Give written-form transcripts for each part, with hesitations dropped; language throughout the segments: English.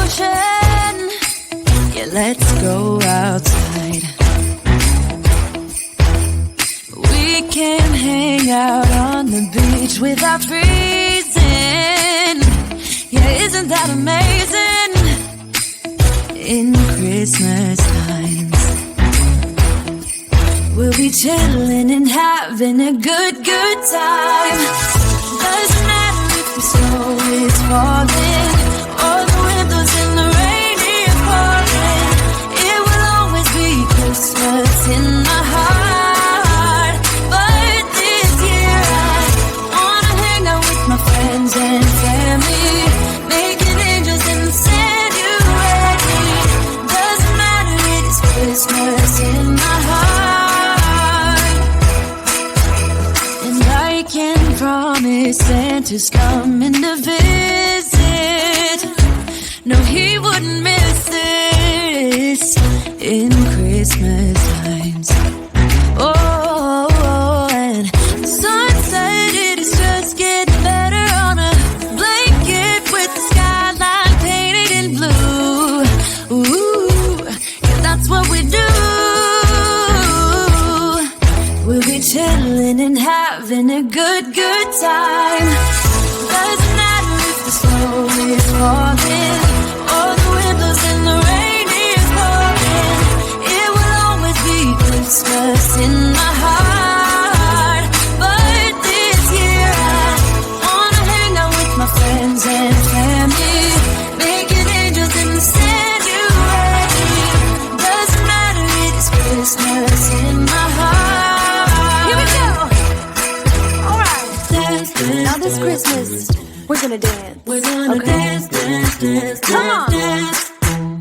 ocean. Yeah, let's go outside. We can hang out on the beach without freezing. Yeah, isn't that amazing? In Christmas times, we'll be chilling and having a good time. Doesn't matter if the snow is falling or the windows in the rain is pouring. It will always be Christmas in my heart. But this year I wanna hang out with my friends and family, making angels in the sanctuary. Doesn't matter, it is Christmas in my heart. And I can promise Santa's coming to visit. No, he wouldn't miss this in Christmas times. Oh, and the sun said it is just getting better on a blanket with the skyline painted in blue. Ooh, yeah, that's what we do. We'll be chilling and having a good time. Doesn't matter if the snow is falling or the windows in the rain is pouring. It will always be Christmas in my heart. But this year I wanna hang out with my friends and family, making angels in the sanctuary. Doesn't matter, it is Christmas in my heart. Here we go. All right, dance. Now this Christmas, we're gonna dance. We're gonna dance. Come on.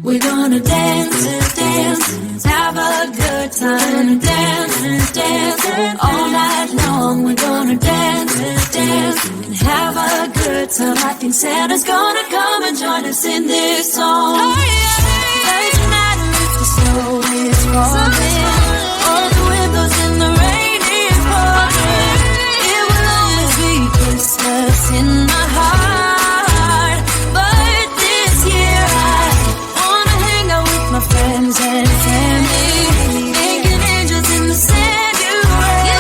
We're gonna dance, have a good time, dance, all night long. We're gonna dance, and have a good time. I think Santa's gonna come and join us in this song. Oh, yeah. Doesn't matter if the snow is falling or the windows in the rain is pouring. It will always be Christmas in my heart. But this year I wanna hang out with my friends and family, making angels in the sanctuary.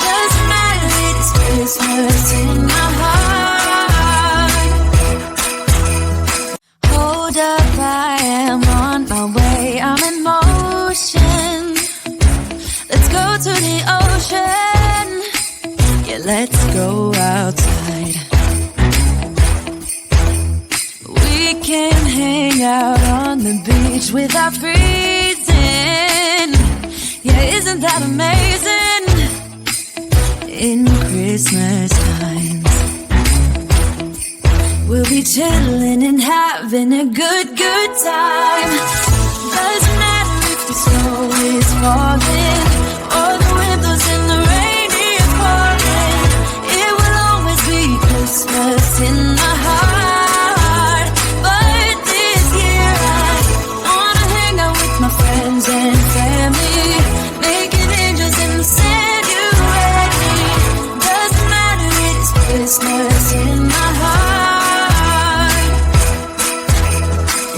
Doesn't matter, it's Christmas in my heart. Hold up, I am on my way, I'm in motion. Let's go to the ocean. Yeah, let's go outside. We can hang out on the beach without freezing. Yeah, isn't that amazing? In Christmas times, we'll be chilling and having a good time. Doesn't matter if the snow is falling or the windows in the rain is pouring. It will always be Christmas in my heart. But this year I wanna hang out with my friends and family, making angels in the sanctuary. Doesn't matter, it's Christmas in my heart.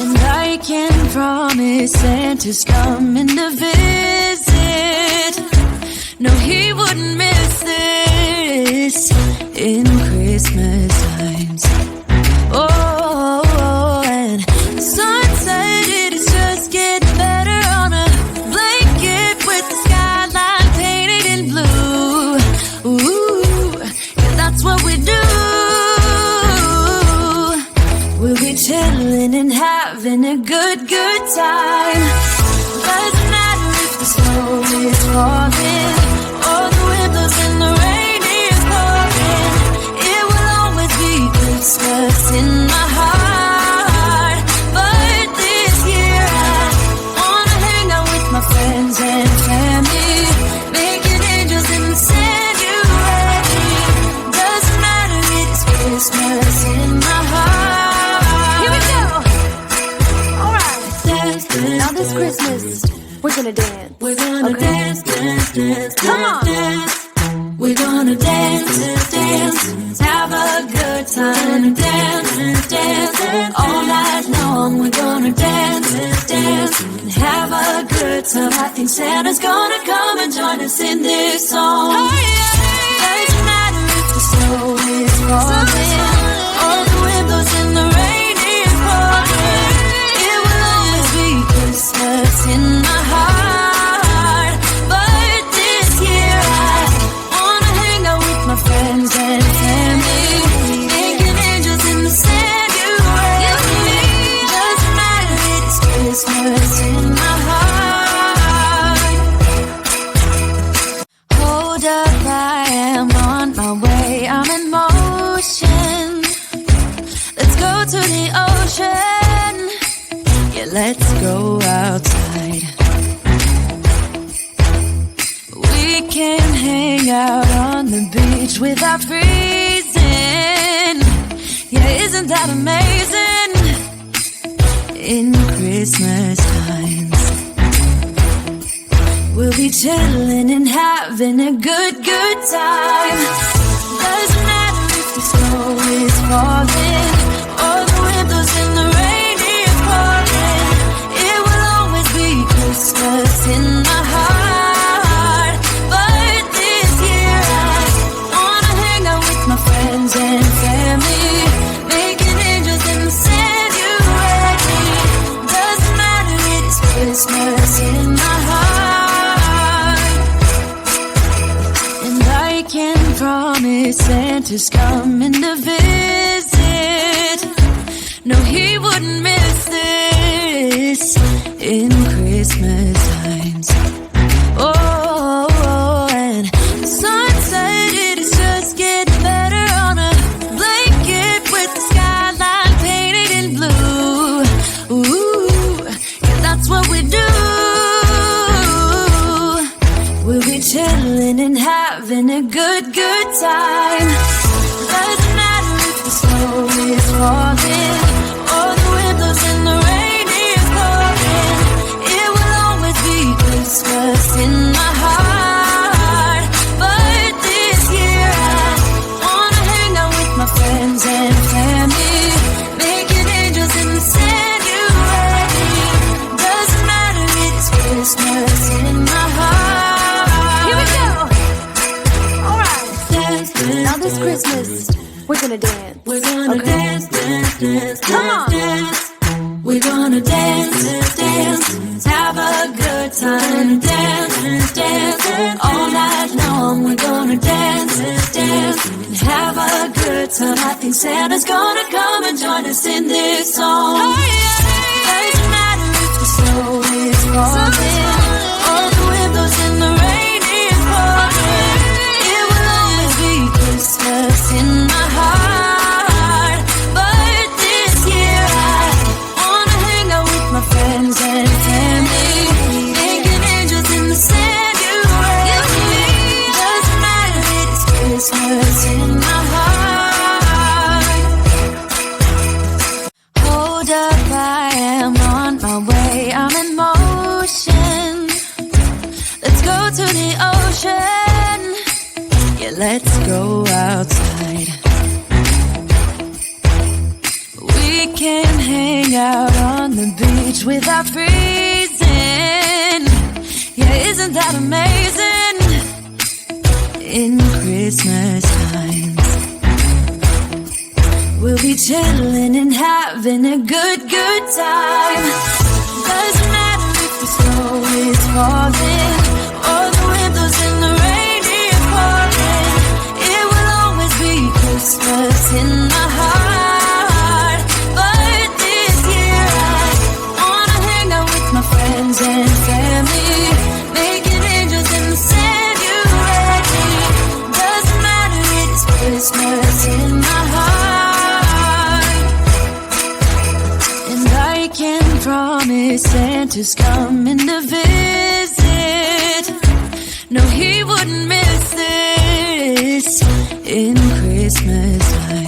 And I can promise Santa's coming to visit. No, he wouldn't miss this in Christmas times. Oh, and the sun said it is just getting better on a blanket with the skyline painted in blue. Ooh, yeah, that's what we do. We'll be chilling and having a good time. Doesn't matter if the snow is falling or the windows in the rain is pouring. It will always be Christmas in my heart. But this year I wanna hang out with my friends and family, making angels in the sanctuary. Doesn't matter, it's Christmas in my heart. Here we go. All right, dance. Now this Christmas, we're gonna dance. We're gonna dance. Come on. We're gonna dance, have a good time, dance, all night long. time. I think Santa's gonna come and join us in this song. Oh, yeah. Doesn't matter if the snow is falling or the wind blows and the rain is pouring. It will always be Christmas in my heart. But this year I wanna hang out with my friends and family, making angels in the sand. You and me. Doesn't matter, it's Christmas in my heart. Hold up, I am on my way. I'm in motion. Let's go to the ocean. Yeah, let's go outside. We can hang out on the beach without freezing. Yeah, isn't that amazing? In Christmas times, we'll be chilling and having a good time. Doesn't matter if the snow is falling or the wind blows and the rain is pouring. It will always be Christmas in my heart. But this year I wanna hang out with my friends and family, making angels in the sand. You and me. Doesn't matter, it's Christmas in my heart. And I can promise Santa's coming to visit. No, he wouldn't miss this in Christmas times. Oh, and the sun said it is just getting better on a blanket with the skyline painted in blue. Ooh, yeah, that's what we do. We'll be chilling and having a good time. Doesn't matter if the snow is falling or the wind blows and the rain is pouring. It will always be Christmas in my heart. But this year I wanna hang out with my friends and family, making angels in the sand. You and me. Doesn't matter, it's Christmas in my heart. Here we go. All right. Dance, dance, Now this dance, Christmas, dance. we're gonna dance. We're gonna Okay. dance, dance, dance, Come on. dance. We're gonna dance, dance, dance. Have a good time. Dance, dance, dance. All night long. We're gonna dance, dance, and have a good time. I think Santa's gonna come and join us in this song. Oh, yeah. Doesn't matter if the snow is falling or the wind blows and the rain is pouring. It will always be Christmas in my heart. But this year I wanna hang out with my friends and family, making angels in the sand. You and me. Doesn't matter, it's Christmas in my heart. Hold up, I am on my way. I'm in motion. Let's go to the ocean. Yeah, let's go outside. We can hang out on the beach without freezing. Yeah, isn't that amazing? In Christmas times, we'll be chilling and having a good time. Doesn't matter if the snow is falling or the wind blows and the rain is pouring. It will always be Christmas in my heart. But this year I wanna hang out with my friends and family, making angels in the sand. You and me. Doesn't matter, it's Christmas in my heart. And I can promise Santa's coming to visit. No, he wouldn't miss this in Christmas time.